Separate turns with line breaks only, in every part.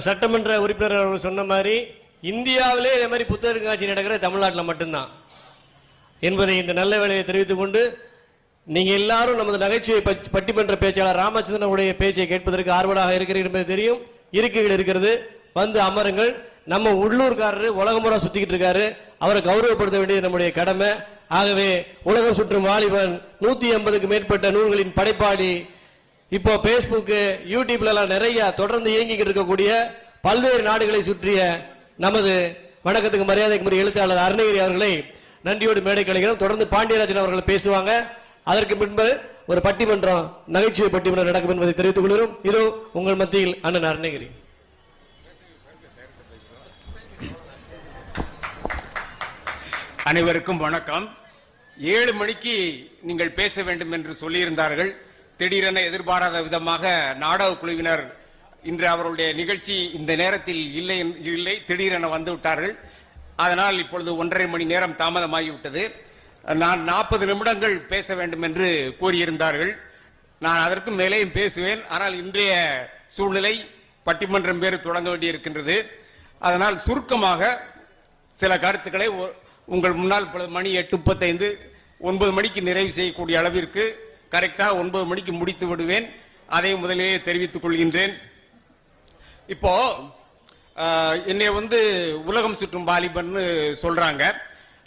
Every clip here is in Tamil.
சட்டமன்ற உறுப்பினர் அவர்கள் சொன்ன மாதிரி இந்தியாவிலே இதே மாதிரி புத்தக கண்காட்சி நடக்கிற தமிழ்நாட்டில் மட்டும்தான் என்பதை இந்த நல்ல வேலையை தெரிவித்துக் கொண்டு நீங்க எல்லாரும் நமது நகைச்சுவை பட்டிமன்ற பேச்சாளர் ராமச்சந்திரனுடைய பேச்சை கேட்பதற்கு ஆர்வமாக இருக்கிறீர்கள் என்பது தெரியும். இருக்கைகள் இருக்கிறது, வந்து அமருங்கள். நம்ம உள்ளூர்காரரு உலகமுறை சுத்திக்கிட்டு இருக்காரு, அவரை கௌரவப்படுத்த வேண்டியது நம்முடைய கடமை. ஆகவே உலகம் சுற்றும் வாலிபன் 180க்கு மேற்பட்ட நூல்களின் படைப்பாளி, இப்போ பேஸ்புக்கு யூடியூப்ல எல்லாம் நிறைய தொடர்ந்து இயங்கிக்கிட்டு இருக்கக்கூடிய பல்வேறு நாடுகளை சுற்றிய நமது வணக்கத்துக்கு மரியாதைக்கு எழுத்தாளர் அருணகிரி அவர்களை நன்றியோடு மேடை கலைக்கிறோம். தொடர்ந்து பாண்டியராஜன் அவர்கள் பேசுவாங்க. அதற்கு பின்பு ஒரு பட்டிமன்றம், நகைச்சுவை பட்டிமன்றம் நடக்கும் என்பதை தெரிவித்துக் கொள்கிறோம். இதோ உங்கள் மத்தியில் அண்ணன் அருணகிரி.
அனைவருக்கும் வணக்கம். 7 மணிக்கு நீங்கள் பேச வேண்டும் என்று சொல்லியிருந்தார்கள். திடீரென எதிர்பாராத விதமாக நாடக குழுவினர் இன்று அவருடைய நிகழ்ச்சி இந்த நேரத்தில் இல்லை திடீரென வந்து விட்டார்கள். அதனால் இப்பொழுது 1.5 மணி நேரம் தாமதமாகிவிட்டது. நான் 40 நிமிடங்கள் பேச வேண்டும் என்று கூறியிருந்தார்கள். நான் அதற்கு மேலேயும் பேசுவேன். ஆனால் இன்றைய சூழ்நிலை பட்டிமன்றம் வேறு தொடங்க வேண்டியிருக்கின்றது. அதனால் சுருக்கமாக சில கருத்துக்களை உங்கள் முன்னால் மணி 8:35 9 மணிக்கு நிறைவு செய்யக்கூடிய அளவிற்கு கரெக்டாக 9 மணிக்கு முடித்து விடுவேன். அதை முதலிலே தெரிவித்துக் கொள்கின்றேன். இப்போ என்னை உலகம் சுற்றும் வாலிபன் சொல்றாங்க.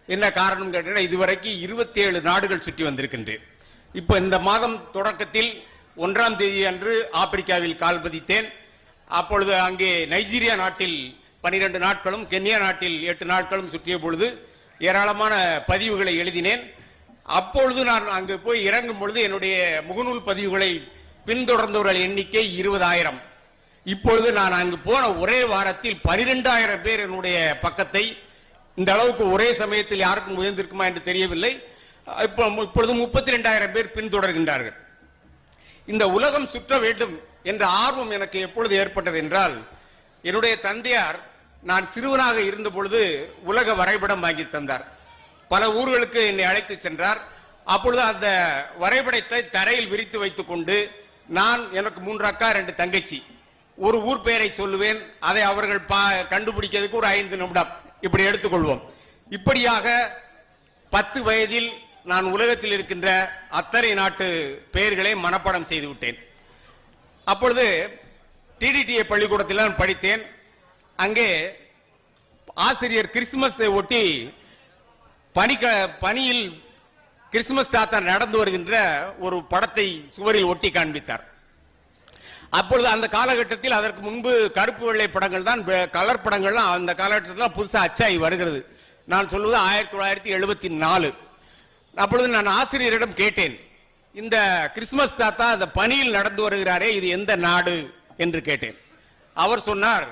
என்ன காரணம் கேட்டீங்கன்னா, இதுவரைக்கும் 27 நாடுகள் சுற்றி வந்திருக்கின்றேன். இப்போ இந்த மாதம் தொடக்கத்தில் 1ஆம் தேதி அன்று ஆப்பிரிக்காவில் கால் பதித்தேன். அப்பொழுது அங்கே நைஜீரியா நாட்டில் 12 நாட்களும், கென்யா நாட்டில் 8 நாட்களும் சுற்றிய பொழுது ஏராளமான பதிவுகளை எழுதினேன். அப்பொழுது நான் அங்கு போய் இறங்கும் பொழுது என்னுடைய முகநூல் பதிவுகளை பின்தொடர்ந்தவர்கள் எண்ணிக்கை 20,000. இப்பொழுது நான் அங்கு போன ஒரே வாரத்தில் 12,000 பேர் என்னுடைய பக்கத்தை இந்த அளவுக்கு ஒரே சமயத்தில் யாருக்கும் உயர்ந்திருக்குமா என்று தெரியவில்லை. இப்பொழுது 32,000 பேர் பின்தொடர்கின்றார்கள். இந்த உலகம் சுற்ற வேண்டும் என்ற ஆர்வம் எனக்கு எப்பொழுது ஏற்பட்டது என்றால், என்னுடைய தந்தையார் நான் சிறுவனாக இருந்த பொழுது உலக வரைபடம் வாங்கி தந்தார். பல ஊர்களுக்கு என்னை அழைத்து சென்றார். அப்பொழுது அந்த வரைபடத்தை தரையில் விரித்து வைத்துக் கொண்டு நான், எனக்கு 3 அக்கா 2 தங்கச்சி, ஒரு ஊர் பெயரை சொல்லுவேன். அதை அவர்கள் கண்டுபிடிக்கிறதுக்கு ஒரு 5 நிமிடம் இப்படி எடுத்துக்கொள்வோம். இப்படியாக 10 வயதில் நான் உலகத்தில் இருக்கின்ற அத்தனை நாட்டு பெயர்களை மனப்பாடம் செய்து விட்டேன். அப்பொழுது டிடிடிஏ பள்ளிக்கூடத்தில் நான் படித்தேன். அங்கே ஆசிரியர் கிறிஸ்துமஸை ஒட்டி பனியில் கிறிஸ்துமஸ் தாத்தா நடந்து வருகின்ற ஒரு படத்தை சுவரில் ஒட்டி காண்பித்தார். அப்பொழுது அந்த காலகட்டத்தில், அதற்கு முன்பு கருப்பு வெள்ளை படங்கள் தான், கலர் படங்கள்லாம் அந்த காலகட்டத்தில் புதுசாக அச்சாகி வருகிறது. நான் சொல்வது 1974. அப்பொழுது நான் ஆசிரியரிடம் கேட்டேன், இந்த கிறிஸ்துமஸ் தாத்தா அந்த பனியில் நடந்து வருகிறாரே, இது எந்த நாடு என்று கேட்டேன். அவர் சொன்னார்,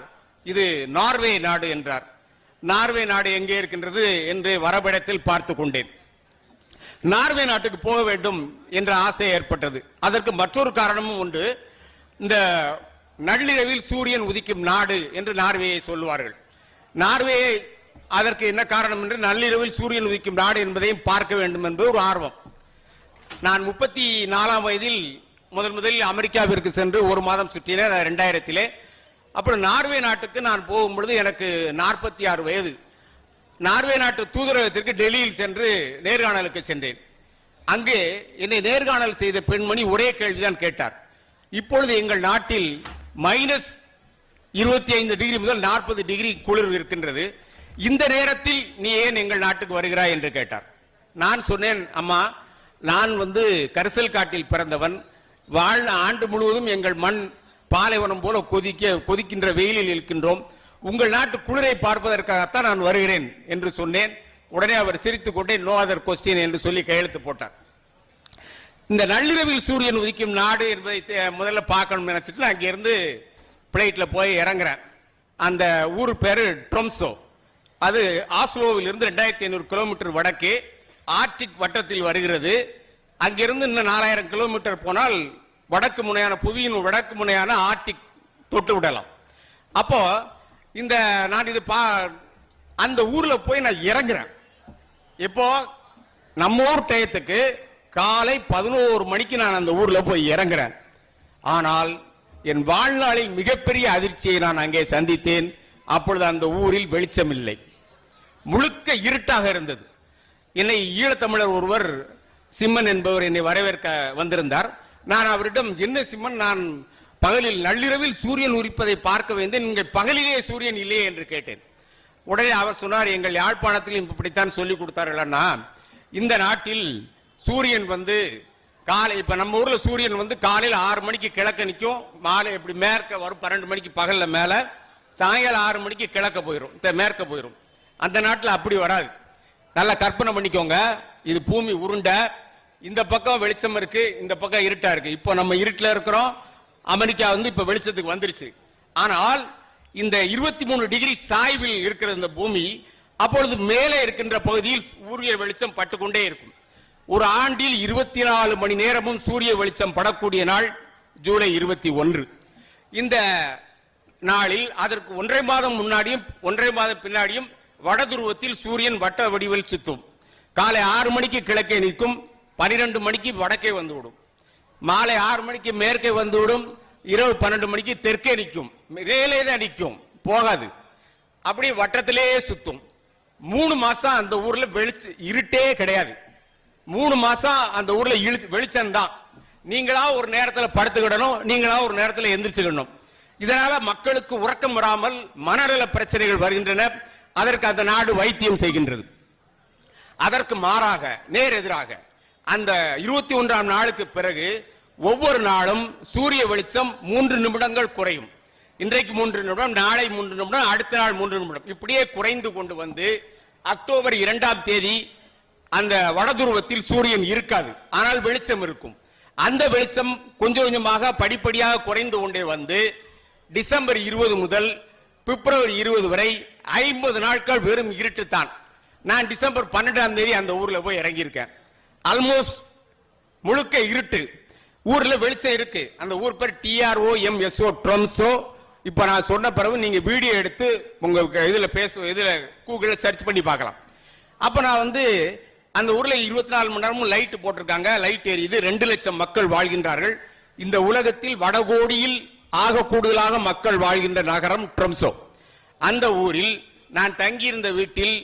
இது நார்வே நாடு என்றார். நார்வே நாடு எங்கே இருக்கின்றது என்று வரைபடத்தில் பார்த்து கொண்டேன். நார்வே நாட்டுக்கு போக வேண்டும் என்ற ஆசை ஏற்பட்டது. அதற்கு மற்றொரு காரணமும் உண்டு. இந்த நள்ளிரவில் சூரியன் உதிக்கும் நாடு என்று நார்வேயை சொல்லுவார்கள். நார்வேயை அதற்கு என்ன காரணம் என்று, நள்ளிரவில் சூரியன் உதிக்கும் நாடு என்பதையும் பார்க்க வேண்டும் என்பது ஒரு ஆர்வம். நான் 34ஆம் வயதில் முதலில் அமெரிக்காவிற்கு சென்று 1 மாதம் சுற்றினேன், 2000. அப்புறம் நார்வே நாட்டுக்கு நான் போகும்பொழுது எனக்கு 46 வயது. நார்வே நாட்டு தூதரகத்திற்கு டெல்லியில் சென்று நேர்காணலுக்கு சென்றேன். அங்கே என்னை நேர்காணல் செய்த பெண்மணி ஒரே கேள்விதான் கேட்டார். இப்பொழுது எங்கள் நாட்டில் -25 டிகிரி முதல் 40 டிகிரி குளிர் இருக்கின்றது, இந்த நேரத்தில் நீ ஏன் எங்கள் நாட்டுக்கு வருகிறாய் என்று கேட்டார். நான் சொன்னேன், அம்மா, நான் கரிசல் காட்டில் பிறந்தவன், வாழ்ந்த ஆண்டு முழுவதும் எங்கள் மண் பாலைவனம் போல கொதிக்கின்ற வெயிலில் இருக்கின்றோம், உங்கள் நாட்டு குளிரை பார்ப்பதற்காகத்தான் நான் வருகிறேன் என்று சொன்னேன். உடனே அவர் சிரித்துக் கொண்டே நோ அதர் கொஸ்டின் என்று சொல்லி கையெழுத்து போட்டார். இந்த நள்ளிரவில் சூரியன் உதிக்கும் நாடு என்பதை முதல்ல பார்க்கணும்னு நினைச்சிட்டு நான் அங்கிருந்து பிளைட்ல போய் இறங்குறேன். அந்த ஊர் பேரு ட்ரொம்சோ. அது ஆஸ்லோவில் இருந்து 2500 கிலோமீட்டர் வடக்கே ஆர்டிக் வட்டத்தில் வருகிறது. அங்கிருந்து இன்னும் 4000 கிலோமீட்டர் போனால் வடக்கு முனையான, புவியின் வடக்கு முனையான ஆர்டிக் தொட்டு விடலாம். அப்போ நான் அந்த ஊர்ல போய் நான் இறங்குறேன். இப்போ நம்ம ஊர் டயத்துக்கு காலை 11 மணிக்கு நான் அந்த ஊர்ல போய் இறங்குறேன். ஆனால் என் வாழ்நாளில் மிகப்பெரிய அதிர்ச்சியை நான் அங்கே சந்தித்தேன். அப்பொழுது அந்த ஊரில் வெளிச்சம் இல்லை, முழுக்க இருட்டாக இருந்தது. என்னை ஈழத்தமிழர் ஒருவர் சிம்மன் என்பவர் என்னை வரவேற்க வந்திருந்தார். நான் அவரிடம், என்ன சிம்மன், நான் பகலில் நள்ளிரவில் சூரியன் உரிப்பதை பார்க்க வந்தேன், நீங்கள் பகலிலே சூரியன் இல்லையே என்று கேட்டேன். உடனே அவர் சொன்னார், எங்கள் யாழ்ப்பாணத்தில் இப்படித்தான் சொல்லிக் கொடுத்தார்கள்னா, இந்த நாட்டில் சூரியன் வந்து காலை, இப்ப நம்ம ஊர்ல சூரியன் வந்து காலையில் 6 மணிக்கு கிழக்க நிற்கும், மாலை இப்படி மேற்க வரும், 12 மணிக்கு பகல்ல மேல, சாயங்காலம் 6 மணிக்கு கிழக்க போயிடும், மேற்க போயிடும். அந்த நாட்டில் அப்படி வராது. நல்லா கற்பனை பண்ணிக்கோங்க, இது பூமி உருண்டை, இந்த பக்கம் வெளிச்சம் இருக்கு, இந்த பக்கம் இருட்டா இருக்கு. இப்போ நம்ம இருட்டில் இருக்கிறோம், அமெரிக்கா வந்து இப்ப வெளிச்சத்துக்கு வந்துருச்சு. ஆனால் இந்த 23 டிகிரி சாய்வில் இருக்கிற இந்த பூமி, அப்பொழுது மேலே இருக்கின்ற பகுதியில் சூரிய வெளிச்சம் பட்டுக்கொண்டே இருக்கும். ஒரு ஆண்டில் 24 மணி நேரமும் சூரிய வெளிச்சம் படக்கூடிய நாள் ஜூலை 21. இந்த நாளில் அதற்கு 1.5 மாதம் முன்னாடியும் 1.5 மாதம் பின்னாடியும் வடதுருவத்தில் சூரியன் வட்ட வடிவில் சுத்தும். காலை 6 மணிக்கு கிழக்கே நிற்கும், 12 மணிக்கு வடக்கே வந்துவிடும், மாலை 6 மணிக்கு மேற்கே வந்துவிடும், இரவு 12 மணிக்கு தெற்கே நிற்கும். மேலே தான் நிற்கும், போகாது, அப்படி வட்டத்திலே சுத்தும். 3 மாசம் அந்த ஊர்ல இருட்டே கிடையாது. 3 மாசம் அந்த ஊர்ல வெளிச்சம் தான். நீங்களா ஒரு நேரத்தில் படுத்துக்கிடணும், நீங்களா ஒரு நேரத்தில் எந்திரிச்சுக்கணும். இதனால மக்களுக்கு உறக்கம் வராமல் மனநல பிரச்சனைகள் வருகின்றன. அதற்கு அந்த நாடு வைத்தியம் செய்கின்றது. அதற்கு மாறாக நேர் எதிராக அந்த 21ஆம் நாளுக்கு பிறகு ஒவ்வொரு நாளும் சூரிய வெளிச்சம் 3 நிமிடங்கள் குறையும். இன்றைக்கு 3 நிமிடம், நாளை 3 நிமிடம், அடுத்த நாள் 3 நிமிடம், இப்படியே குறைந்து கொண்டு வந்து அக்டோபர் 2ஆம் தேதி அந்த வடதுருவத்தில் சூரியன் இருக்காது, ஆனால் வெளிச்சம் இருக்கும். அந்த வெளிச்சம் கொஞ்சம் கொஞ்சமாக படிப்படியாக குறைந்து கொண்டே வந்து டிசம்பர் 20 முதல் பிப்ரவரி 20 வரை 50 நாட்கள் வெறும் இருட்டு தான். நான் டிசம்பர் 12ஆம் தேதி அந்த ஊர்ல போய் இறங்கியிருக்கேன். ஆல்மோஸ்ட் முழுக்க இருட்டு, ஊர்ல வெளிச்சம் இருக்கு. அந்த ஊர் பேர் TROMSO, ட்ரம்சோ. இப்ப நான் சொன்ன பிறகு நீங்க வீடியோ எடுத்து உங்க இதுல இதுல கூகுள்ல சர்ச் பண்ணி பார்க்கலாம். அப்ப நான் வந்து அந்த ஊர்ல 24 மணி நேரமும் லைட் போட்டிருக்காங்க, லைட் எரியுது. 2 லட்சம் மக்கள் வாழ்கின்றார்கள். இந்த உலகத்தில் வடகோடியில் ஆக கூடுதலாக மக்கள் வாழ்கின்ற நகரம் ட்ரம்சோ. அந்த ஊரில் நான் தங்கியிருந்த வீட்டில்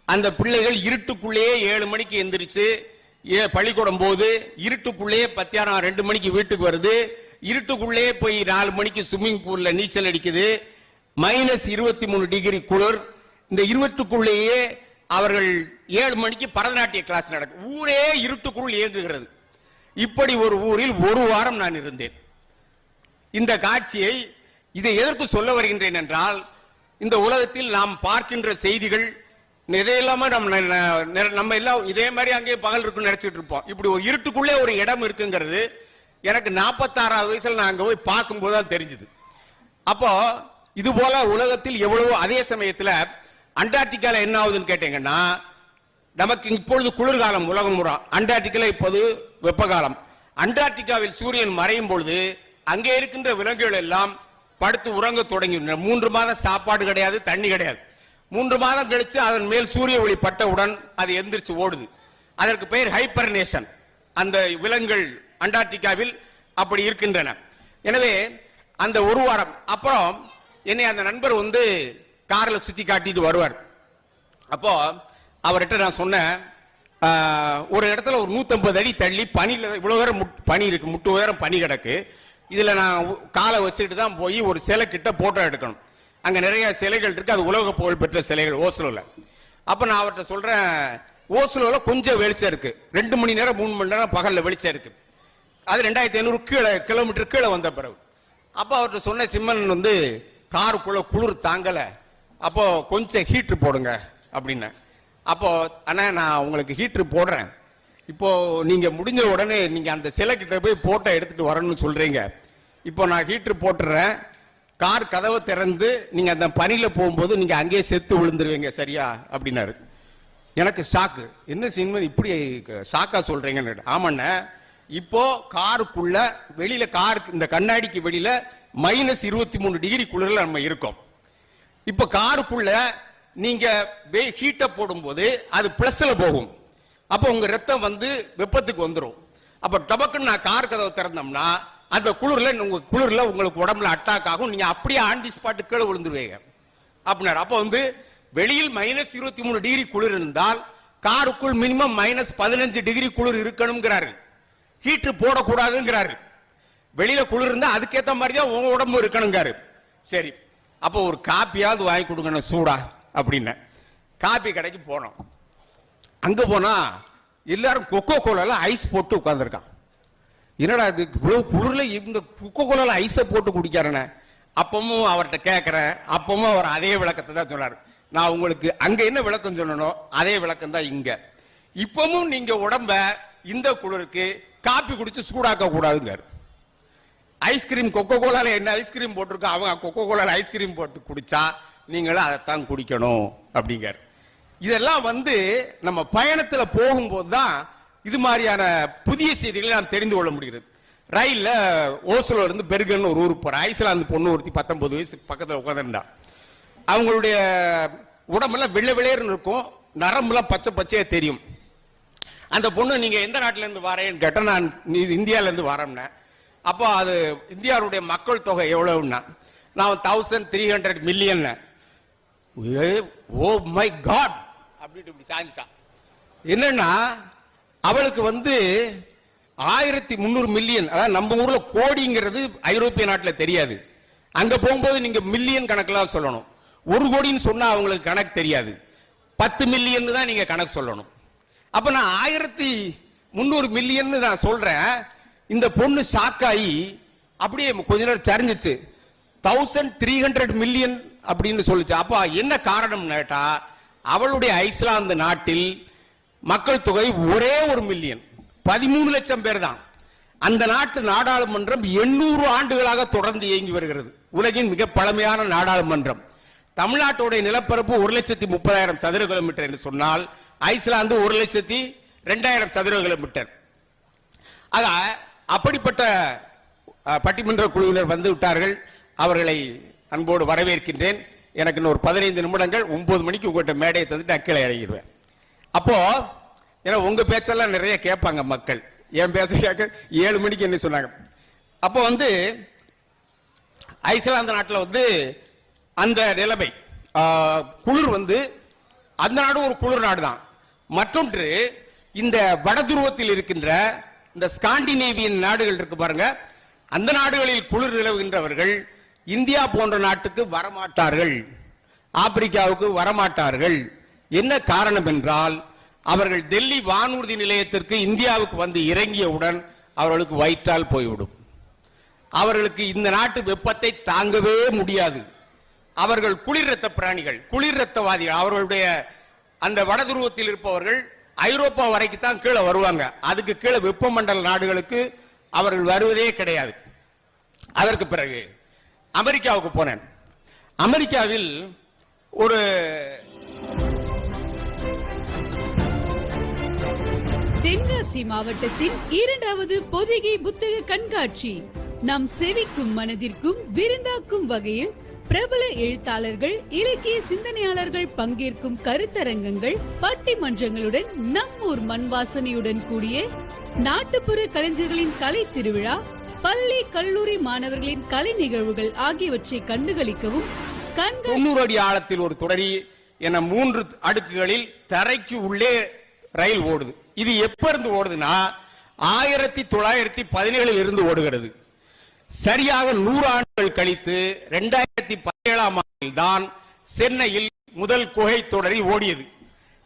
அந்த பிள்ளைகள் இருட்டுக்குள்ளேயே 7 மணிக்கு எந்திரிச்சு பள்ளிக்கூடம் போது, இருட்டுக்குள்ளேயே பத்தியானம் 2 மணிக்கு வீட்டுக்கு வருது, இருட்டுக்குள்ளேயே போய் 4 மணிக்கு ஸ்விம்மிங் பூல்ல நீச்சல் அடிக்குது. -23 டிகிரி குளிர். இந்த இருட்டுக்குள்ளேயே அவர்கள் 7 மணிக்கு பரதநாட்டிய கிளாஸ் நடக்கும். ஊரே இருட்டுக்குள் இயங்குகிறது. இப்படி ஒரு ஊரில் 1 வாரம் நான் இருந்தேன். இந்த காட்சியை, இதை எதற்கு சொல்ல வருகின்றேன் என்றால், இந்த உலகத்தில் நாம் பார்க்கின்ற செய்திகள் இதையெல்லாம நம்ம எல்லாம் இதே மாதிரி அங்கே பகல் இருக்குன்னு நினைச்சிட்டு இருப்போம். இப்படி ஒரு இருட்டுக்குள்ளே ஒரு இடம் இருக்குங்கிறது எனக்கு 46ஆவது வயசுல நான் அங்க போய் பார்க்கும்போது தான் தெரிஞ்சது. அப்போ இது போல உலகத்தில் எவ்வளவோ. அதே சமயத்தில் அண்டார்டிகால என்ன ஆகுதுன்னு கேட்டீங்கன்னா, நமக்கு இப்பொழுது குளிர்காலம் உலகம் முறை, அண்டார்டிகால இப்போது வெப்பகாலம். அண்டார்டிகாவில் சூரியன் மறையும் பொழுது அங்கே இருக்கின்ற விலங்குகள் எல்லாம் படுத்து உறங்க தொடங்கி. 3 மாதம் சாப்பாடு கிடையாது, தண்ணி கிடையாது. 3 மாதம் கழிச்சு அதன் மேல் சூரிய ஒளி பட்டவுடன் அது எந்திரிச்சு ஓடுது. அதற்கு பெயர் ஹைபர்னேஷன். அந்த விலங்குகள் அண்டார்டிகாவில் அப்படி இருக்கின்றன. எனவே அந்த 1 வாரம் அப்புறம் என்னை அந்த நண்பர் வந்து கார்ல சுத்தி காட்டிட்டு வருவார். அப்போ அவர்கிட்ட நான் சொன்னேன், ஒரு இடத்துல ஒரு 150 அடி தள்ளி பனியில் இவ்வளவு நேரம் பனி இருக்கு, முட்டு உயரம் பனி கிடக்கு. இதுல நான் காலை வச்சுக்கிட்டு தான் போய் ஒரு சிலை கிட்ட போட்டோ எடுக்கணும். அங்க நிறைய சிலைகள் இருக்கு, அது உலக புகழ் பெற்ற சிலைகள் ஓஸ்லோல. அப்ப நான் அவர்கிட்ட சொல்றேன், ஓஸ்லோல கொஞ்சம் வெளிச்சம் இருக்கு, 2 மணி நேரம் 3 மணி நேரம் பகல்ல வெளிச்சம் இருக்கு. அது 2500 கிலோமீட்டர் கீழே வந்த பிறகு. அப்போ அவர்கிட்ட சொன்ன, சிம்மன் வந்து காருக்குள்ள குளிர் தாங்கல, அப்போ கொஞ்சம் ஹீட்டர் போடுங்க அப்படின்னு. அப்போ அண்ணா நான் உங்களுக்கு ஹீட்டர் போடுறேன், இப்போ நீங்க முடிஞ்ச உடனே நீங்க அந்த சிலை கிட்ட போய் போட்டோ எடுத்துட்டு வரணும்னு சொல்றீங்க, இப்போ நான் ஹீட்டர் போட்டுறேன், கார் கதவை திறந்து நீங்க அந்த பனியில போகும்போது நீங்க அங்கேயே செத்து விழுந்துருவீங்க, சரியா அப்படின்னாரு. எனக்கு ஷாக்கு, என்ன சிம்மன் இப்படி ஷாக்கா சொல்றீங்கன்னு. ஆமாண்ண, இப்போ காருக்குள்ள வெளியில, காருக்கு இந்த கண்ணாடிக்கு வெளியில -23 டிகிரி குளிர்ல நம்ம இருக்கோம். இப்ப காருக்குள்ள நீங்க ஹீட்டை போடும்போது அது பிளஸ்ல போகும், அப்ப உங்க ரத்தம் வந்து வெப்பத்துக்கு வந்துடும். அப்ப டபக்குன்னு நான் கார் கதவை திறந்தோம்னா அந்த குளிர்ல உங்களுக்கு உடம்புல அட்டாக் ஆகும், நீங்க அப்படியே ஆன் தி ஸ்பாட் கீழே விழுந்துருவீங்க அப்படின்னாரு. அப்போ வந்து வெளியில் -23 டிகிரி குளிர் இருந்தால் காருக்குள் மினிமம் -15 டிகிரி குளிர் இருக்கணுங்கிறாரு. ஹீட்டு போடக்கூடாதுங்கிறாரு. வெளியில குளிர் இருந்தா அதுக்கேற்ற மாதிரி தான் உங்க உடம்பு இருக்கணுங்காரு. சரி, அப்போ ஒரு காப்பியாவது வாங்கி கொடுக்கணும் சூடா அப்படின்னு காப்பி கடைக்கு போனோம். அங்க போனா எல்லாரும் கொக்கோ கோலால ஐஸ் போட்டு உட்கார்ந்துருக்கான். என்னடா இது குளிர்ல இந்த கொக்கோ கோலால ஐஸை போட்டு குடிக்காரன. அப்பவும் அவர்கிட்ட கேட்கிறேன். அப்பவும் அவர் அதே விளக்கத்தை தான் சொன்னார். நான் உங்களுக்கு அங்க என்ன விளக்கம் சொல்லணும் அதே விளக்கம் தான் இங்க. இப்பவும் நீங்க உடம்ப இந்த குளிருக்கு காப்பி குடிச்சு சூடாக்க கூடாதுங்காரு. ஐஸ்கிரீம் கொக்கோ கோலால என்ன ஐஸ்கிரீம் போட்டிருக்கோம், அவங்க கொக்கோ கோலால ஐஸ்கிரீம் போட்டு குடிச்சா நீங்களும் அதைத்தான் குடிக்கணும் அப்படிங்காரு. இதெல்லாம் வந்து நம்ம பயணத்துல போகும்போது தான் இது மாதிரியான புதிய செய்திகளை நாம் தெரிந்து கொள்ள முடிகிறது. ரயில்ல ஓஸ்லோ இருந்து பெர்கன் ஒரு ஊருக்கு போற ஐஸ்லாந்து பொண்ணு ஒருத்தி 19 வயசு பக்கத்தில் உட்காந்துருந்தா. அவங்களுடைய உடம்பெல்லாம் வெள்ளை வெள்ளையர்னு இருக்கும், நரம்புலாம் பச்சை பச்சையா தெரியும். அந்த பொண்ணு நீங்க எந்த நாட்டில இருந்து வரேன்னு கேட்டா நான் இந்தியால இருந்து வரேன்னா. அப்போ அது இந்தியாவுடைய மக்கள் தொகை எவ்வளவுன்னா நான் 1300 மில்லியன். ஓ மை காட் அப்படின்ட்டு இப்படி சாஞ்சிட்டான். என்னன்னா அவளுக்கு வந்து 1300 மில்லியன், அதாவது நம்ம ஊர்ல கோடிங்கிறது ஐரோப்பிய நாட்டில் தெரியாது. அங்க போகும்போது நீங்க மில்லியன் கணக்கெல்லாம் சொல்லணும். 1 கோடின்னு சொன்னா அவங்களுக்கு கணக்கு தெரியாது. 10 மில்லியன் தான் நீங்க கணக்கு சொல்லணும். அப்ப நான் 1300 மில்லியன் நான் சொல்றேன். இந்த பொண்ணு ஷாக்காயி அப்படியே கொஞ்ச நேரம் சரிஞ்சிச்சு. 1300 மில்லியன் அப்படின்னு சொல்லிச்சு. அப்ப என்ன காரணம் கேட்டா அவளுடைய ஐஸ்லாந்து நாட்டில் மக்கள் தொகை ஒரே 1 மில்லியன், 13 லட்சம் பேர் தான். அந்த நாட்டு நாடாளுமன்றம் 800 ஆண்டுகளாக தொடர்ந்து இயங்கி வருகிறது. உலகின் மிக பழமையான நாடாளுமன்றம். தமிழ்நாட்டுடைய நிலப்பரப்பு 1,30,000 சதுர கிலோமீட்டர் என்று சொன்னால் ஐஸ்லாந்து 1,02,000 சதுர கிலோமீட்டர். ஆக அப்படிப்பட்ட பட்டிமன்ற குழுவினர் வந்து விட்டார்கள். அவர்களை அன்போடு வரவேற்கின்றேன். எனக்கு இன்னும் ஒரு 15 நிமிடங்கள் 9 மணிக்கு உங்கள்கிட்ட மேடையை தந்துட்டு நான் கீழே இறங்கிடுவேன். அப்போ ஏன்னா உங்க பேச்செல்லாம் நிறைய கேட்பாங்க மக்கள். என் பேச கேட்க 7 மணிக்கு என்ன சொன்னாங்க. அப்போ வந்து ஐஸ்லாந்து நாட்டில் வந்து அந்த நிலைமை குளிர் வந்து அந்த நாடு ஒரு குளிர் நாடு தான். மற்றொன்று இந்த வடதுருவத்தில் இருக்கின்ற இந்த ஸ்காண்டினேவியன் நாடுகள் இருக்கு பாருங்க, அந்த நாடுகளில் குளிர் நிலவுகின்றவர்கள் இந்தியா போன்ற நாட்டுக்கு வரமாட்டார்கள், ஆப்பிரிக்காவுக்கு வரமாட்டார்கள். என்ன காரணம் என்றால் அவர்கள் டெல்லி வானூர்தி நிலையத்திற்கு இந்தியாவுக்கு வந்து இறங்கியவுடன் அவர்களுக்கு வயிற்றால் போய்விடும். அவர்களுக்கு இந்த நாட்டு வெப்பத்தை தாங்கவே முடியாது. அவர்கள் குளிர் ரத்த பிராணிகள், குளிர் ரத்தவாதிகள். அவர்களுடைய அந்த வடதுருவத்தில் இருப்பவர்கள் ஐரோப்பா வரைக்கும் தான் கீழே வருவாங்க. அதுக்கு கீழே வெப்பமண்டல நாடுகளுக்கு அவர்கள் வருவதே கிடையாது. அதற்கு பிறகு அமெரிக்காவுக்கு போனேன். அமெரிக்காவில் ஒரு
தென்காசி மாவட்டத்தின் 2வது பொதிகை புத்தக கண்காட்சி நம் செவிக்கும் மனதிற்கும் விருந்தாக்கும் வகையில் பிரபல எழுத்தாளர்கள், இலக்கிய சிந்தனையாளர்கள் பங்கேற்கும் கருத்தரங்கங்கள், பட்டிமன்றங்களுடன் நம்மூர் மண் வாசனையுடன் கூடிய நாட்டுப்புற கலைஞர்களின் கலை திருவிழா, பள்ளி கல்லூரி மாணவர்களின் கலை நிகழ்வுகள் ஆகியவற்றை கண்டுகளிக்கவும்
90 அடி ஆழத்தில் ஒரு தொடரி என 3 அடுக்குகளில் தரைக்கு உள்ளே ரயில் ஓடுது. இது எப்ப இருந்து ஓடுதுன்னா 1917 இருந்து ஓடுகிறது. சரியாக 100 ஆண்டுகள் கழித்து 2017ஆம் ஆண்டில் தான் சென்னையில் முதல் குகை தொடரி ஓடியது.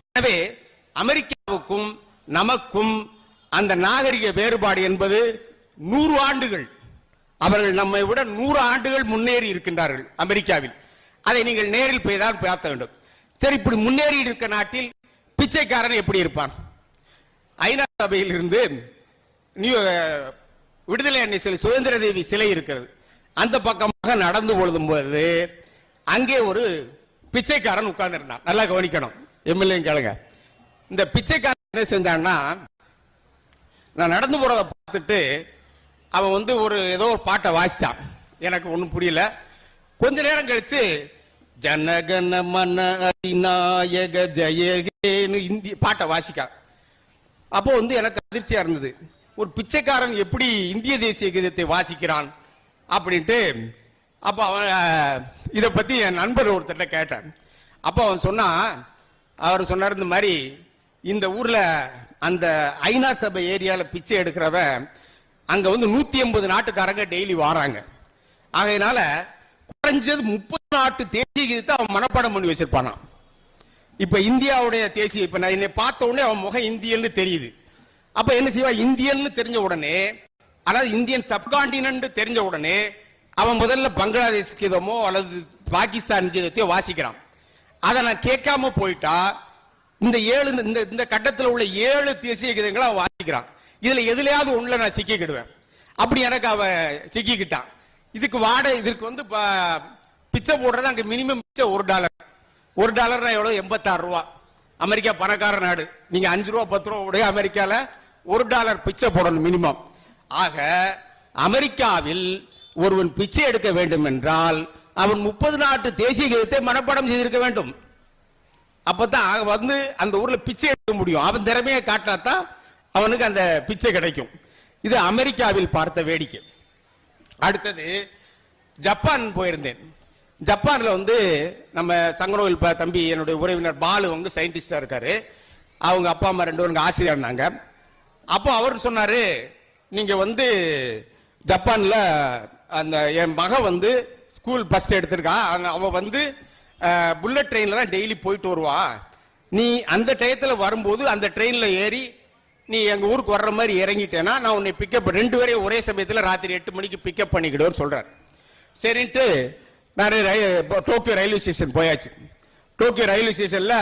எனவே அமெரிக்காவுக்கும் நமக்கும் அந்த நாகரிக வேறுபாடு என்பது 100 ஆண்டுகள். அவர்கள் நம்மை விட 100 ஆண்டுகள் முன்னேறி இருக்கின்றார்கள் அமெரிக்காவில். அதை நீங்கள் நேரில் போய் தான் பார்க்க வேண்டும். சரி, இப்படி முன்னேறி இருக்க நாட்டில் பிச்சைக்காரன் எப்படி இருப்பான்? ஐநா சபையில் இருந்து விடுதலை அன்னை சிலை, சுதந்திர தேவி சிலை இருக்கிறது. அந்த பக்கமாக நடந்து போது அங்கே ஒரு பிச்சைக்காரன் உட்கார்ந்து இருந்தான். நல்லா கவனிக்கணும், எம்எல்ஏ கேளுங்க. இந்த பிச்சைக்காரன் என்ன செஞ்சான்னா, நான் நடந்து போறதை பார்த்துட்டு அவன் வந்து ஏதோ ஒரு பாட்டை வாசிச்சான். எனக்கு ஒன்றும் புரியல. கொஞ்ச நேரம் கழிச்சு ஜனகன மன அதிநாயக ஜெயகேன்னு இந்தி பாட்டை வாசிக்க. அப்போ வந்து எனக்கு அதிர்ச்சியா இருந்தது. ஒரு பிச்சைக்காரன் எப்படி இந்திய தேசிய கீதத்தை வாசிக்கிறான் அப்படின்ட்டு அப்போ அவன் இதை பற்றி என் நண்பர் ஒருத்தட்ட கேட்டேன். அப்போ அவன் அவர் சொன்னார், இந்த மாதிரி இந்த ஊரில் அந்த ஐநா சபை ஏரியாவில் பிச்சை எடுக்கிறவன் அங்கே வந்து 180 நாட்டுக்காரங்க டெய்லி வராங்க. ஆகையினால குறைஞ்சது 30 நாட்டு தேசிய கீதத்தை அவன் மனப்பாடம் பண்ணி வச்சிருப்பானான். இப்ப இந்தியாவுடைய தேசிய, இப்ப நான் என்னை பார்த்த உடனே அவன் முகம் இந்தியன்னு தெரியுது. அப்ப என்ன செய்வான், இந்தியன்னு தெரிஞ்ச உடனே, அதாவது இந்தியன் சப்கான்டினென்ட் தெரிஞ்ச உடனே அவன் முதல்ல பங்களாதேஷ் கீதமோ அல்லது பாகிஸ்தான் கீதத்தையோ வாசிக்கிறான். அதை நான் கேட்காம போயிட்டா இந்த கட்டத்தில் உள்ள 7 தேசிய கீதங்களை அவன் வாசிக்கிறான். இதுல எதுலையாவது ஒண்ணுல நான் சிக்கிக்கிடுவேன். அப்படி எனக்கு அவன் சிக்கிக்கிட்டான். இதுக்கு இதற்கு வந்து பிச்சை போடுறது அங்க மினிமம் பிச்சை $1. $1 எவ்வளவு, 86 ரூபா. அமெரிக்கா பணக்கார நாடு. நீங்க 5 ரூபா 10 ரூபா உடைய அமெரிக்கால $1 பிச்சை போடணும் மினிமம். ஆக அமெரிக்காவில் ஒருவன் பிச்சை எடுக்க வேண்டும் என்றால் அவன் 30 நாட்டு தேசிய கீதத்தை மனப்பாடம் செய்திருக்க வேண்டும். அப்பதான் வந்து அந்த ஊர்ல பிச்சை எடுக்க முடியும். அவன் திறமையை காட்டாதான் அவனுக்கு அந்த பிச்சை கிடைக்கும். இது அமெரிக்காவில் பார்த்த வேடிக்கை. அடுத்தது ஜப்பான் போயிருந்தேன். ஜப்பான்ல வந்து நம்ம சங்கரோவில் தம்பி என்னுடைய உறவினர் பாலு வந்து சயின்டிஸ்டா இருக்காரு. அவங்க அப்பா அம்மா 2 பேரும் ஆசிரியர் இருந்தாங்க. அப்போ அவர் சொன்னாரு, நீங்க வந்து ஜப்பான்ல அந்த என் மகன் வந்து ஸ்கூல் பஸ் எடுத்திருக்கா, அவ வந்து புல்லட் ட்ரெயின்ல தான் டெய்லி போயிட்டு வருவா. நீ அந்த டயத்துல வரும்போது அந்த ட்ரெயின்ல ஏறி நீ எங்க ஊருக்கு வர்ற மாதிரி இறங்கிட்டேன்னா நான் உன்னை பிக்கப் 2 பேரையும் ஒரே சமயத்தில் ராத்திரி 8 மணிக்கு பிக்கப் பண்ணிக்கிடுவேன்னு சொல்றாரு. சரின்ட்டு நான் டோக்கியோ ரயில்வே ஸ்டேஷன் போயாச்சு. டோக்கியோ ரயில்வே ஸ்டேஷன்ல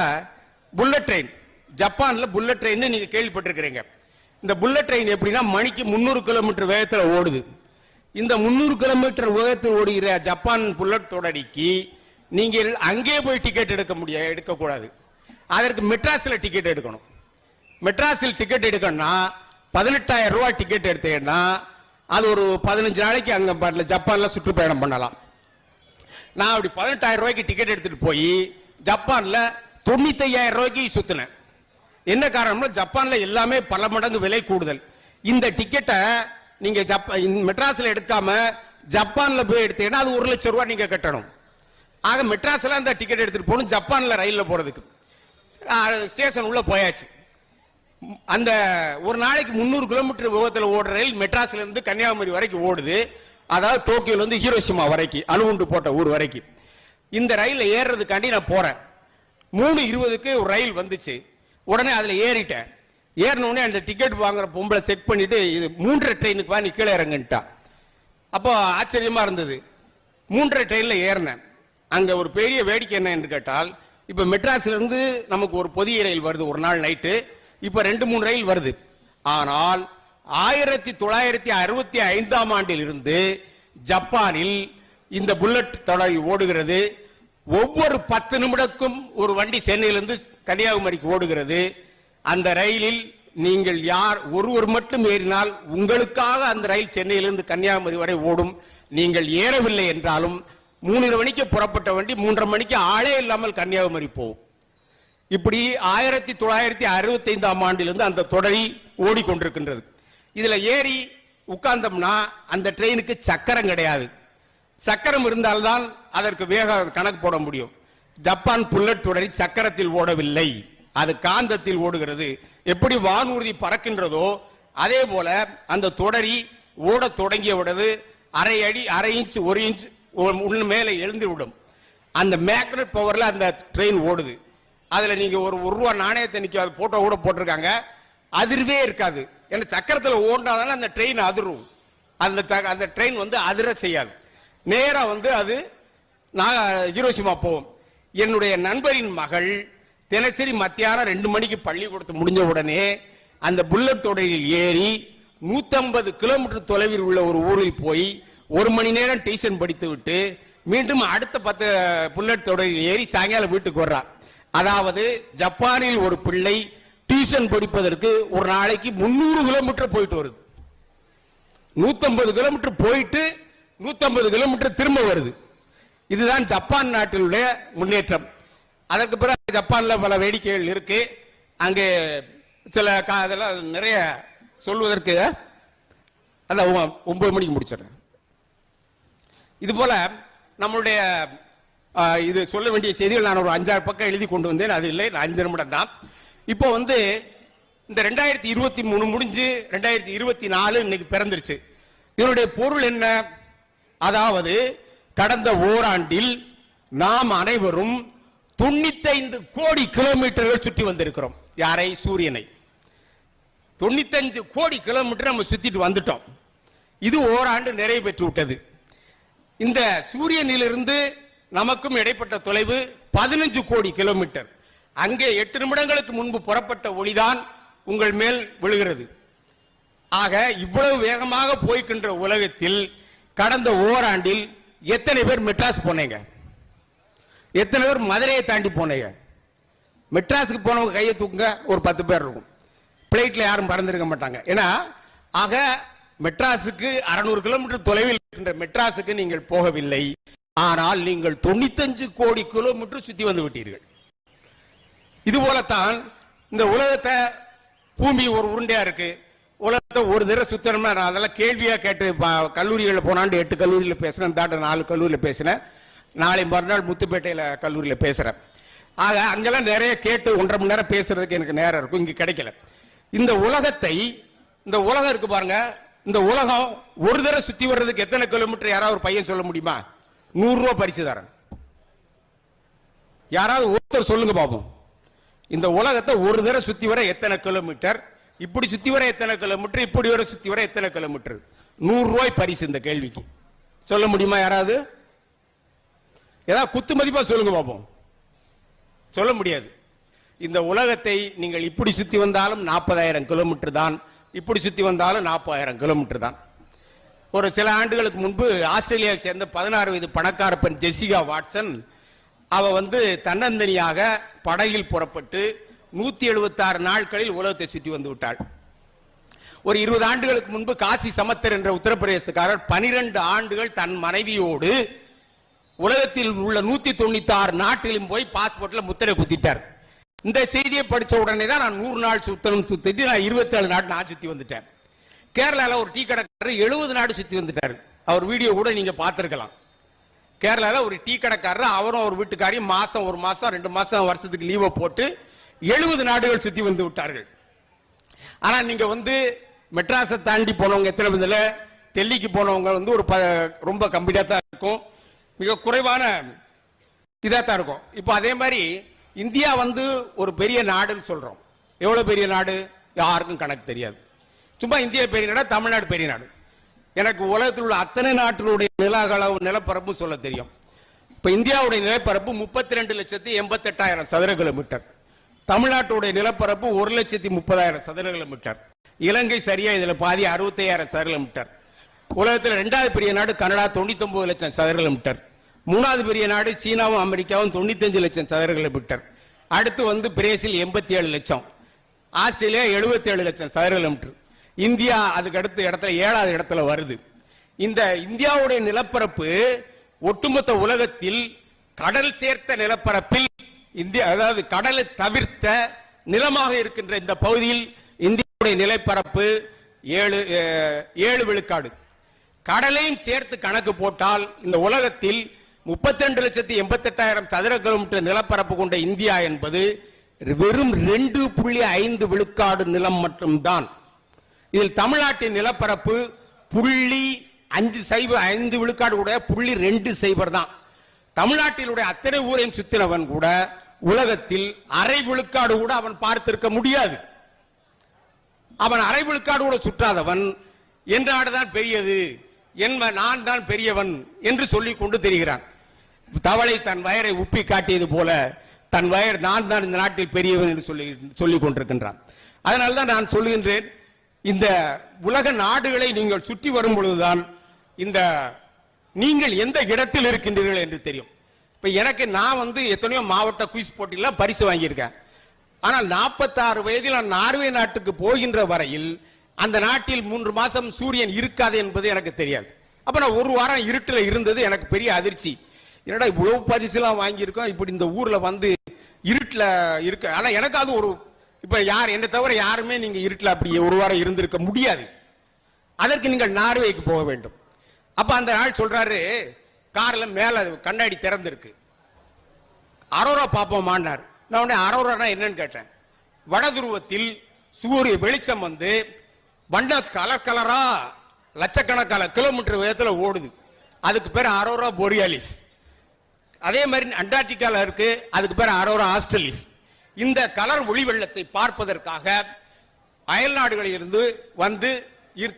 புல்லட் ட்ரெயின், ஜப்பான்ல புல்லட் ட்ரெயின் நீங்க கேள்விப்பட்டிருக்கிறீங்க. இந்த புல்லட் ட்ரெயின் எப்படின்னா மணிக்கு 300 கிலோமீட்டர் வேகத்தில் ஓடுது. இந்த 300 கிலோமீட்டர் வேகத்தில் ஓடுகிற ஜப்பான் புல்லட் தொடரிக்கு நீங்கள் அங்கே போய் டிக்கெட் எடுக்கக்கூடாது. அதற்கு மெட்ராஸ்ல டிக்கெட் எடுக்கணும். மெட்ராஸில் டிக்கெட் எடுக்கணும்னா 18,000 ரூபாய் டிக்கெட் எடுத்தீங்கன்னா அது ஒரு 15 நாளைக்கு அங்க ஜப்பான்ல சுற்றுப்பயணம் பண்ணலாம். நான் அப்படி 18,000 ரூபாய்க்கு டிக்கெட் எடுத்துட்டு போய் ஜப்பான்ல 95,000 ரூபாய்க்கு சுத்தினேன். என்ன காரணம்னா ஜப்பான்ல எல்லாமே பல மடங்கு விலை கூடுதல். இந்த டிக்கெட்டை நீங்க மெட்ராஸ்ல எடுக்காம ஜப்பான்ல போய் எடுத்தீங்கன்னா அது 1 லட்சம் ரூபாய் நீங்க கட்டணும். ஆக மெட்ராஸ்ல அந்த டிக்கெட் எடுத்துட்டு போகணும். ஜப்பான்ல ரயில்ல போறதுக்கு ஸ்டேஷன் உள்ள போயாச்சு. அந்த ஒரு நாளைக்கு 300 கிலோமீட்டர் வேகத்தில் ஓடுற ரயில் மெட்ராஸ்ல இருந்து கன்னியாகுமரி வரைக்கும் ஓடுது. அதாவது டோக்கியோல இருந்து ஹீரோஷிமா வரைக்கும், அணுகுண்டு போட்ட ஊர் வரைக்கும். இந்த ரயில்ல ஏறுறதுக்காண்டி நான் போறேன். 3:20க்கு ஒரு ரயில் வந்துச்சு. உடனே அதுல ஏறிட்டேன். ஏறினோடனே அந்த டிக்கெட் வாங்குற பொம்பளை செக் பண்ணிட்டு இது 3:30 ட்ரெயினுக்கு வா, நீ கீழே இறங்குன்ட்டா. அப்போ ஆச்சரியமா இருந்தது. 3:30 ட்ரெயின்ல ஏறினேன். அங்க ஒரு பெரிய வேடிக்கை என்ன என்று கேட்டால், இப்ப மெட்ராஸ்ல இருந்து நமக்கு ஒரு புதிய ரயில் வருது ஒரு நாள் நைட்டு. இப்ப 2-3 ரயில் வருது. ஆனால் 1965ஆம் ஆண்டில் இருந்து ஜப்பானில் இந்த புல்லட் தொடர் ஓடுகிறது. ஒவ்வொரு 10 நிமிடக்கும் ஒரு வண்டி சென்னையிலிருந்து கன்னியாகுமரிக்கு ஓடுகிறது. அந்த ரயிலில் நீங்கள் ஒருவர் மட்டும் ஏறினால் உங்களுக்காக அந்த ரயில் சென்னையிலிருந்து கன்னியாகுமரி வரை ஓடும். நீங்கள் ஏறவில்லை என்றாலும் 3 மணிக்கு புறப்பட்ட வண்டி 3:30 மணிக்கு ஆளே இல்லாமல் கன்னியாகுமரி போகும். இப்படி 1965ஆம் ஆண்டிலிருந்து அந்த தொடரி ஓடிக்கொண்டிருக்கின்றது. இதுல ஏறி உட்கார்ந்தோம்னா அந்த ட்ரெயினுக்கு சக்கரம் கிடையாது. சக்கரம் இருந்தால்தான் அதற்கு வேக கணக்கு போட முடியும். ஜப்பான் புல்லட் தொடரி சக்கரத்தில் ஓடவில்லை, அது காந்தத்தில் ஓடுகிறது. எப்படி வானூர்தி பறக்கின்றதோ அதே போல அந்த தொடரி ஓட தொடங்கிய உடனே அரை இன்ச் 1 இன்ச் மேலே எழுந்து விடும். அந்த மேக்னெட் பவர்ல அந்த ட்ரெயின் ஓடுது. அதுல நீங்க ஒரு ரூபா நாணயத்தை நிக்க போட்டோ கூட போட்டிருக்காங்க. அதிர்வே இருக்காது. ஏன்னா சக்கரத்தில் ஓடினாதானே அந்த ட்ரெயின் அதிரும். அந்த ட்ரெயின் வந்து அதிர செய்யாது. நேரா வந்து அது ஹீரோஷிமா போகும். என்னுடைய நண்பரின் மகள் தினசரி மத்தியானம் 2 மணிக்கு பள்ளிக்கூடத்து முடிஞ்ச உடனே அந்த புல்லட் தொடரில் ஏறி 150 கிலோமீட்டர் தொலைவில் உள்ள ஒரு ஊரில் போய் 1 மணி நேரம் டியூஷன் படித்து விட்டு மீண்டும் அடுத்த 10 புல்லட் தொடரில் ஏறி சாயங்காலம் வீட்டுக்கு வர்றார். அதாவது ஜப்பானில் ஒரு பிள்ளை டியூஷன் படிப்பதற்கு ஒரு நாளைக்கு 300 கிலோமீட்டர் போயிட்டு வருது. 150 கிலோமீட்டர் போயிட்டு 150 கிலோமீட்டர் திரும்ப வருது. இதுதான் ஜப்பான் நாட்டினுடைய முன்னேற்றம். அதற்கு பிறகு ஜப்பான்ல பல வேடிக்கைகள் இருக்கு. அங்கே சில நிறைய சொல்வதற்கு அந்த 9 மணிக்கு முடிச்சிடறேன். இது போல நம்மளுடைய இது சொல்ல வேண்டிய செய்திகள் நான் ஒரு 5-6 பக்கம் எழுதி கொண்டு வந்தேன். அது இல்லை, 5 நிமிடம் தான். இப்போ வந்து இந்த 2023 முடிஞ்சு 2024 இன்னைக்கு பிறந்துருச்சு. இதனுடைய பொருள் என்ன? அதாவது கடந்த ஓராண்டில் நாம் அனைவரும் 95 கோடி கிலோமீட்டர்கள் சுற்றி வந்திருக்கிறோம். யாரை? சூரியனை. 95 கோடி கிலோமீட்டர் நம்ம சுத்திட்டு வந்துட்டோம். இது ஓராண்டு நிறைவு பெற்று விட்டது. இந்த சூரியனிலிருந்து நமக்கும் இடைப்பட்ட தொலைவு 15 கோடி கிலோமீட்டர். அங்கே 8 நிமிடங்களுக்கு முன்பு புறப்பட்ட ஒளிதான் உங்கள் மேல் விழுகிறது. ஆக இவ்வளவு வேகமாக போய்கின்ற உலகத்தில் கடந்த ஓராண்டில் எத்தனை பேர் மெட்ராஸ் போனீங்க? எத்தனை பேர் மதுரையை தாண்டி போனீங்க? மெட்ராஸுக்கு போனவங்க கையை தூக்குங்க, ஒரு 10 பேர் இருக்கும். பிளைட்ல யாரும் பறந்திருக்க மாட்டாங்க. ஏன்னா ஆக மெட்ராஸுக்கு 600 கிலோமீட்டர் தொலைவில் இருக்கின்ற மெட்ராஸுக்கு நீங்கள் போகவில்லை. ஆனால் நீங்கள் 95 கோடி கிலோமீட்டர் சுத்தி வந்து விட்டீர்கள். இது போலத்தான் இந்த உலகத்தை, பூமி ஒரு உருண்டையா இருக்கு. உலகத்தை ஒரு தடவை சுத்தணும்னா, நான் அதெல்லாம் கேள்வியா கேட்டு கல்லூரிகளில் போனாண்டு 8 கல்லூரியில் பேசினேன், தாண்ட 4 கல்லூரியில் பேசினேன். நாளை மறுநாள் முத்துப்பேட்டையில் கல்லூரியில் பேசுறேன். ஆக அங்கெல்லாம் நிறைய கேட்டு 1.5 மணி நேரம் பேசுறதுக்கு எனக்கு நேரம் இருக்கும், இங்க கிடைக்கல. இந்த உலகத்தை, இந்த உலகம் இருக்கு பாருங்க, இந்த உலகம் ஒரு தடவை சுத்தி வர்றதுக்கு எத்தனை கிலோமீட்டர் யாராவது ஒரு பையன் சொல்ல முடியுமா? 100 ரூபாய் பரிசு தரேன். யாராவது ஒருத்தர் சொல்லுங்க பாப்போம். இந்த உலகத்தை ஒரு தடவை சுத்தி வர எத்தனை கிலோமீட்டர், இப்படி சுத்தி வர எத்தனை கிலோமீட்டர், இப்படி வர சுத்தி வர எத்தனை கிலோமீட்டர்? 100 ரூபாய் பரிசு இந்த கேள்விக்கு. சொல்ல முடியுமா யாராவது? ஏதாவது குத்து மதிப்பா சொல்லுங்க பாப்போம். சொல்ல முடியாது. இந்த உலகத்தை நீங்கள் இப்படி சுத்தி வந்தாலும் 40,000 கிலோமீட்டர் தான், இப்படி சுத்தி வந்தாலும் 40,000 கிலோமீட்டர் தான். ஒரு சில ஆண்டுகளுக்கு முன்பு ஆஸ்திரேலியாவை சேர்ந்த 16 வயது பணக்கார பெண் ஜெசிகா வாட்சன், அவ வந்து தன்னந்தனியாக படகில் புறப்பட்டு 176 நாட்களில் உலகத்தை சுற்றி வந்து விட்டாள். ஒரு 20 ஆண்டுகளுக்கு முன்பு காசி சமத்தர் என்ற உத்தரப்பிரதேசக்காரர் 12 ஆண்டுகள் தன் மனைவியோடு உலகத்தில் உள்ள 196 நாட்டிலும் போய் பாஸ்போர்ட்ல முத்திரை குத்திட்டார். இந்த செய்தியை படிச்ச உடனே தான் நான் 100 நாள் சுத்திட்டு நான் 27 நாடு நான் சுத்தி வந்துட்டேன். கேரளால ஒரு டீ கடைக்காரர் 70 நாடு சுத்தி வந்துட்டார். அவர் வீடியோ கூட நீங்க பார்த்திருக்கலாம். கேரளால ஒரு டீ கடைக்காரர், அவரும் ஒரு வீட்டுக்காரியும் மாசம் 1 மாசம் 2 மாசம் வருஷத்துக்கு லீவை போட்டு 70 நாடுகள் சுத்தி வந்து விட்டார்கள். ஆனா நீங்க வந்து மெட்ராஸை தாண்டி போனவங்க எத்தனை பேர்ல, டெல்லிக்கு போனவங்க வந்து ஒரு ரொம்ப கம்மியா தான் இருக்கும், மிக குறைவான இதா தான் இருக்கும். இப்போ அதே மாதிரி இந்தியா வந்து ஒரு பெரிய நாடுன்னு சொல்றோம். எவ்வளவு பெரிய நாடு யாருக்கும் கணக்கு தெரியாது. சும்மா இந்தியா பெரிய நாடு, தமிழ்நாடு பெரிய நாடு. எனக்கு உலகத்தில் உள்ள அத்தனை நாட்டினுடைய நிலப்பரப்பு சொல்ல தெரியும். இப்ப இந்தியாவுடைய நிலப்பரப்பு 32,88,000 சதுர கிலோமீட்டர். தமிழ்நாட்டுடைய நிலப்பரப்பு 1,30,000 சதுர கிலோமீட்டர். இலங்கை சரியா இதுல பாதி 65,000 சதுர கிலோமீட்டர். உலகத்தில் 2வது பெரிய நாடு கனடா 99 லட்சம் சதுர கிலோமீட்டர். 3வது பெரிய நாடு சீனாவும் அமெரிக்காவும் 95 லட்சம் சதுர கிலோமீட்டர். அடுத்து வந்து பிரேசில் 87 லட்சம், ஆஸ்திரேலியா 77 லட்சம் சதுர கிலோமீட்டர். இந்தியா அதுக்கு அடுத்த இடத்துல 7வது இடத்துல வருது. இந்த இந்தியாவுடைய நிலப்பரப்பு ஒட்டுமொத்த உலகத்தில் கடல் சேர்த்த நிலப்பரப்பில் இந்தியா, அதாவது கடலை தவிர்த்த நிலமாக இருக்கின்ற இந்த பகுதியில் இந்தியாவுடைய நிலப்பரப்பு 7 விழுக்காடு. கடலையும் சேர்த்து கணக்கு போட்டால் இந்த உலகத்தில் 32,88,000 சதுர கிலோமீட்டர் நிலப்பரப்பு கொண்ட இந்தியா என்பது வெறும் 2.5 விழுக்காடு நிலம் மட்டும்தான். இதில் தமிழ்நாட்டின் நிலப்பரப்பு 0.5 விழுக்காடு கூட 0.2 தான். தமிழ்நாட்டிலுடைய அத்தனை ஊரையும் சுத்தினவன் கூட உலகத்தில் அரை விழுக்காடு கூட அவன் பார்த்திருக்க முடியாது. அவன் அரை விழுக்காடு கூட சுற்றாதவன் என் நாடுதான் பெரியது, நான் தான் பெரியவன் என்று சொல்லிக் கொண்டு தெரிகிறான். தவளை தன் வயரை உப்பி காட்டியது போல தன் வயர் நான் தான் இந்த நாட்டில் பெரியவன் என்று சொல்லிக் கொண்டிருக்கின்றான். அதனால்தான் நான் சொல்லுகின்றேன், இந்த உலக நாடுகளை நீங்கள் சுற்றி வரும் பொழுதுதான் இந்த நீங்கள் எந்த இடத்தில் இருக்கின்றீர்கள் என்று தெரியும். இப்ப எனக்கு நான் வந்து எத்தனையோ மாவட்ட குயிஸ் போட்டியில் பரிசு வாங்கியிருக்கேன். ஆனால் 46 வயதில் நான் நார்வே நாட்டுக்கு போகின்ற வரையில் அந்த நாட்டில் 3 மாசம் சூரியன் இருக்காது என்பது எனக்கு தெரியாது. அப்ப நான் 1 வாரம் இருட்டில் இருந்தது எனக்கு பெரிய அதிர்ச்சி. என்னடா இவ்வளவு பரிசுலாம் வாங்கியிருக்கோம், இப்படி இந்த ஊர்ல வந்து இருட்டில் இருக்கு. ஆனா எனக்கு அது ஒரு இப்ப யார் என்ன தவிர யாருமே நீங்க இருட்டில் அப்படி ஒரு வாரம் இருந்திருக்க முடியாது. அதற்கு நீங்கள் நார்வேக்கு போக வேண்டும். அப்ப அந்த நாள் சொல்றாரு, கார்ல மேல கண்ணாடி திறந்திருக்கு, அரோரா பாப்போமான்னார். நான் உடனே அரோரா என்னன்னு கேட்டேன். வடதுருவத்தில் சூரிய வெளிச்சம் வந்து வண்ண கலர் கலரா லட்சக்கணக்கான கிலோமீட்டர் வேகத்தில் ஓடுது, அதுக்கு பேர் அரோரா போரியாலிஸ். அதே மாதிரி அண்டார்டிகால இருக்கு, அதுக்கு பேர் அரோரா ஆஸ்ட்ரலிஸ். இந்த கலர் ஒளி வெள்ளத்தை பார்ப்பதற்காக அயல் நாடுகளில் இருந்து வந்து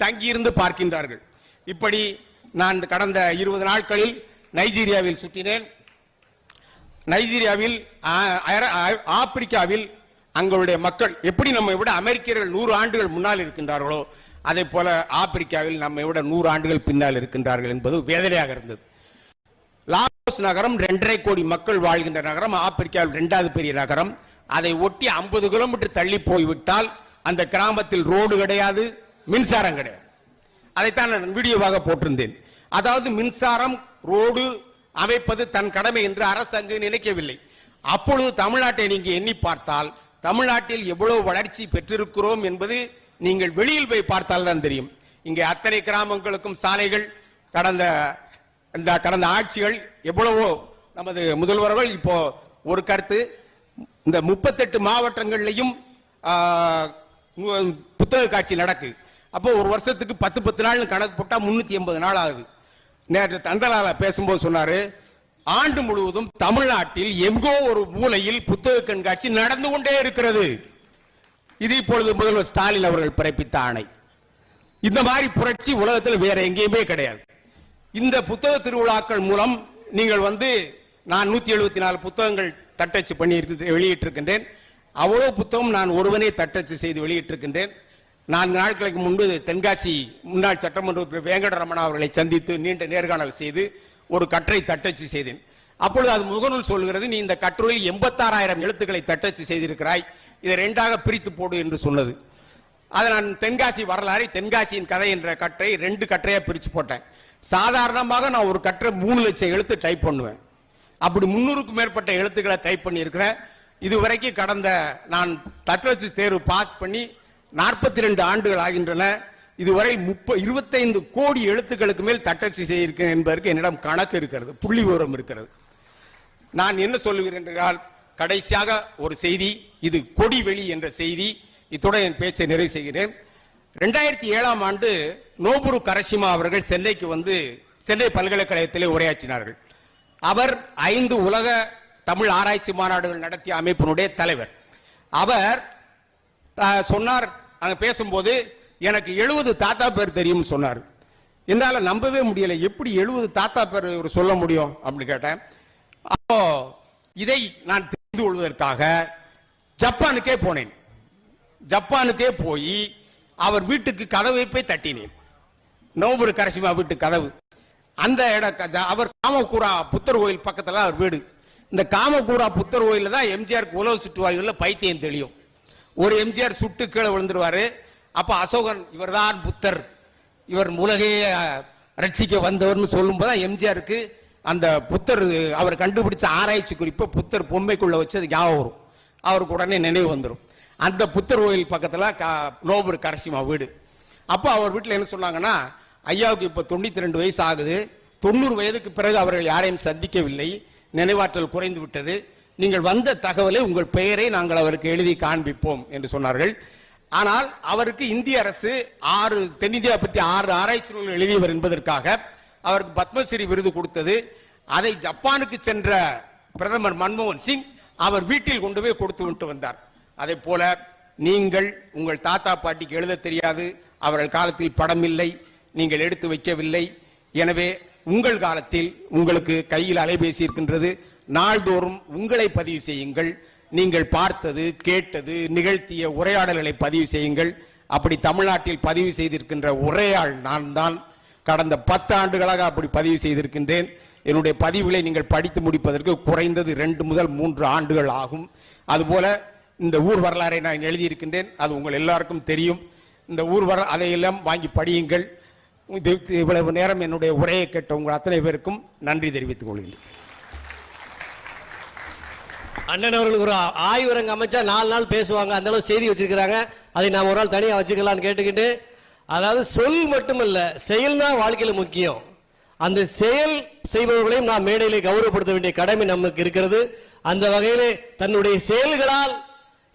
தங்கியிருந்து பார்க்கின்றார்கள். இப்படி நான் கடந்த 20 நாட்களில் நைஜீரியாவில் சுற்றினேன். நைஜீரியாவில், ஆப்பிரிக்காவில் அங்களுடைய மக்கள் எப்படி நம்மை விட அமெரிக்கர்கள் 100 ஆண்டுகள் முன்னால் இருக்கின்றார்களோ அதே போல ஆப்பிரிக்காவில் நம்மை விட 100 ஆண்டுகள் பின்னால் இருக்கின்றார்கள் என்பது வேதனையாக இருந்தது. லாகோஸ் நகரம் 2.5 கோடி மக்கள் வாழ்கின்ற நகரம், ஆப்பிரிக்காவில் 2வது பெரிய நகரம். அதை ஒட்டி 50 கிலோமீட்டர் தள்ளி போய்விட்டால் அந்த கிராமத்தில் ரோடு கிடையாது, மின்சாரம் கிடையாது. அதைத்தான் நான் வீடியோவாக போட்டிருந்தேன். அதாவது மின்சாரம், ரோடு அமைப்பது தன் கடமை என்று அரசு அங்கு நினைக்கவில்லை. அப்பொழுது தமிழ்நாட்டை நீங்க எண்ணி பார்த்தால் தமிழ்நாட்டில் எவ்வளவு வளர்ச்சி பெற்றிருக்கிறோம் என்பது நீங்கள் வெளியில் போய் பார்த்தால் தான் தெரியும். இங்கே அத்தனை கிராமங்களுக்கும் சாலைகள், கடந்த ஆட்சிகள் எவ்வளவோ நமது முதல்வர்கள். இப்போ ஒரு கருத்து, இந்த 38 மாவட்டங்கள்லையும் புத்தக காட்சி நடக்கு. அப்போ ஒரு வருஷத்துக்கு 10 நாள் கணக்கு போட்டா 380 நாள் ஆகுது. நேற்று தந்தலால பேசும்போது சொன்னாரு, ஆண்டு முழுவதும் தமிழ்நாட்டில் எங்கோ ஒரு மூலையில் புத்தக கண்காட்சி நடந்து கொண்டே இருக்கிறது. இது இப்பொழுது முதல்வர் ஸ்டாலின் அவர்கள் பிறப்பித்த ஆணை. இந்த மாதிரி புரட்சி உலகத்தில் வேற எங்கேயுமே கிடையாது. இந்த புத்தக திருவிழாக்கள் மூலம் நீங்கள் நான் 174 புத்தகங்கள் தட்டச்சு பண்ணி வெளியிட்டிருக்கின்றேன். அவ்வளவு புத்தகம் நான் ஒருவனே தட்டச்சு செய்து வெளியிட்டிருக்கின்றேன். 4 நாட்களுக்கு முன்பு தென்காசி முன்னாள் சட்டமன்ற உறுப்பினர் வேங்கடரமணா அவர்களை சந்தித்து நீண்ட நேர்காணல் செய்து ஒரு கட்டுரை தட்டச்சு செய்தேன். அப்பொழுது அது முகநூல் சொல்கிறது, நீ இந்த கட்டுரையில் 86,000 எழுத்துக்களை தட்டச்சு செய்திருக்கிறாய், இதை 2ஆக பிரித்து போடு என்று சொன்னது. அதை நான் தென்காசி வரலாறு, தென்காசியின் கதை என்ற கட்டுரை 2 கட்டுரையா பிரித்து போட்டேன். சாதாரணமாக நான் ஒரு கட்டுரை 3 லட்சம் எழுத்து டைப் பண்ணுவேன். அப்படி 300க்கும் மேற்பட்ட எழுத்துக்களை டைப் பண்ணி இருக்கிறேன். இதுவரைக்கும் கடந்த நான் தட்டச்சு தேர்வு பாஸ் பண்ணி 42 ஆண்டுகள் ஆகின்றன. இதுவரை 25 கோடி எழுத்துக்களுக்கு மேல் தட்டச்சு செய்திருக்கேன் என்பதற்கு என்னிடம் கணக்கு இருக்கிறது, புள்ளி விவரம் இருக்கிறது. நான் என்ன சொல்லுகிறேன் என்றால், கடைசியாக ஒரு செய்தி, இது கொடிவெளி என்ற செய்தி. இத்துடன் என் பேச்சை நிறைவு செய்கிறேன். 2007ஆம் ஆண்டு நோபுரு கரஷிமா அவர்கள் சென்னைக்கு சென்னை பல்கலைக்கழகத்திலே உரையாற்றினார்கள். அவர் 5 உலக தமிழ் ஆராய்ச்சி மாநாடுகள் நடத்திய அமைப்பினுடைய தலைவர். அவர் சொன்னார், அங்க பேசும்போது, எனக்கு 70 தாத்தா பேர் தெரியும் சொன்னார். என்னால நம்பவே முடியல, எப்படி 70 தாத்தா பேர் சொல்ல முடியும் அப்படின்னு கேட்டேன். அப்போ இதை நான் தெரிந்து கொள்வதற்காக ஜப்பானுக்கே போனேன். ஜப்பானுக்கே போய் அவர் வீட்டுக்கு கதவை போய் தட்டினேன். நோபுரு கரசிமா வீட்டு கதவு. அந்த அவர் காமக்கூரா புத்தர் கோயில் பக்கத்துல அவர் வீடு. இந்த காமக்கூரா புத்தர் கோயில தான் எம்ஜிஆருக்கு உலக சுற்றுவாரிகளில் பைத்தியம் தெரியும். ஒரு எம்ஜிஆர் சுட்டு கீழே விழுந்துருவாரு. அப்ப அசோகன் இவர்தான் புத்தர், இவர் உலகையே ரட்சிக்க வந்தவர்னு சொல்லும் போது எம்ஜிஆருக்கு அந்த புத்தர் அவர் கண்டுபிடிச்ச ஆராய்ச்சி குறிப்பை புத்தர் பொம்மைக்குள்ள வச்சது ஞாபகம் வரும். அவருக்கு உடனே நினைவு வந்துடும். அந்த புத்தர் கோயில் பக்கத்துல நோபுரு கரசிமா வீடு. அப்போ அவர் வீட்டில் என்ன சொன்னாங்கன்னா, ஐயாவுக்கு இப்போ 92 வயசு ஆகுது, 90 வயதுக்கு பிறகு அவர்கள் யாரையும் சந்திக்கவில்லை, நினைவாற்றல் குறைந்து விட்டது, நீங்கள் வந்த தகவலை உங்கள் பெயரை நாங்கள் அவருக்கு எழுதி காண்பிப்போம் என்று சொன்னார்கள். ஆனால் அவருக்கு இந்திய அரசு தென்னிந்தியா பற்றி 6 ஆராய்ச்சி நூல்கள் எழுதியவர் என்பதற்காக அவருக்கு பத்மஸ்ரீ விருது கொடுத்தது. அதை ஜப்பானுக்கு சென்ற பிரதமர் மன்மோகன் சிங் அவர் வீட்டில் கொண்டு போய் கொடுத்து விட்டு வந்தார். அதே போல நீங்கள் உங்கள் தாத்தா பாட்டிக்கு எழுத தெரியாது, அவர்கள் காலத்தில் படம் இல்லை, நீங்கள் எடுத்து வைக்கவில்லை. எனவே உங்கள் காலத்தில் உங்களுக்கு கையில் அலைபேசி இருக்கின்றது, நாள்தோறும் உங்களை பதிவு செய்யுங்கள். நீங்கள் பார்த்தது, கேட்டது, நிகழ்த்திய உரையாடல்களை பதிவு செய்யுங்கள். அப்படி தமிழ்நாட்டில் பதிவு செய்திருக்கின்ற உரையாள் நான் தான். கடந்த 10 ஆண்டுகளாக அப்படி பதிவு செய்திருக்கின்றேன். என்னுடைய பதிவுகளை நீங்கள் படித்து முடிப்பதற்கு குறைந்தது 2 முதல் 3 ஆண்டுகள் ஆகும். அதுபோல இந்த ஊர் வரலாறை நான் எழுதியிருக்கின்றேன், அது உங்கள் எல்லாருக்கும் தெரியும். இந்த ஊர் அதையெல்லாம் வாங்கி படியுங்கள். இவ்வளவு நேரம் என்னுடைய உரையை கேட்ட உங்கள் அத்தனை பேருக்கும் நன்றி தெரிவித்துக் கொள்கிறேன்.
அண்ணன் அவர்களுக்கு ஒரு ஆய்வரங்கு அமைச்சா 4 நாள் பேசுவாங்க, அந்த அளவு செய்தி வச்சிருக்கிறாங்க. அதை நாம் ஒரு நாள் தனியாக வச்சுக்கலாம்னு கேட்டுக்கிட்டு, அதாவது சொல் மட்டுமல்ல, செயல் தான் வாழ்க்கையில் முக்கியம். அந்த செயல் செய்பவர்களையும் நாம் மேடையிலே கௌரவப்படுத்த வேண்டிய கடமை நமக்கு இருக்கிறது. அந்த வகையிலே தன்னுடைய செயல்களால்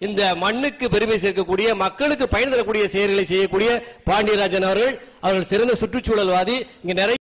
இந்த மண்ணுக்கு பெருமை சேர்க்கக்கூடிய, மக்களுக்கு பயன் தரக்கூடிய செயல்களை செய்யக்கூடிய பாண்டியராஜன் அவர்கள் சிறந்த சுற்றுச்சூழல்வாதி. இங்க நிறைய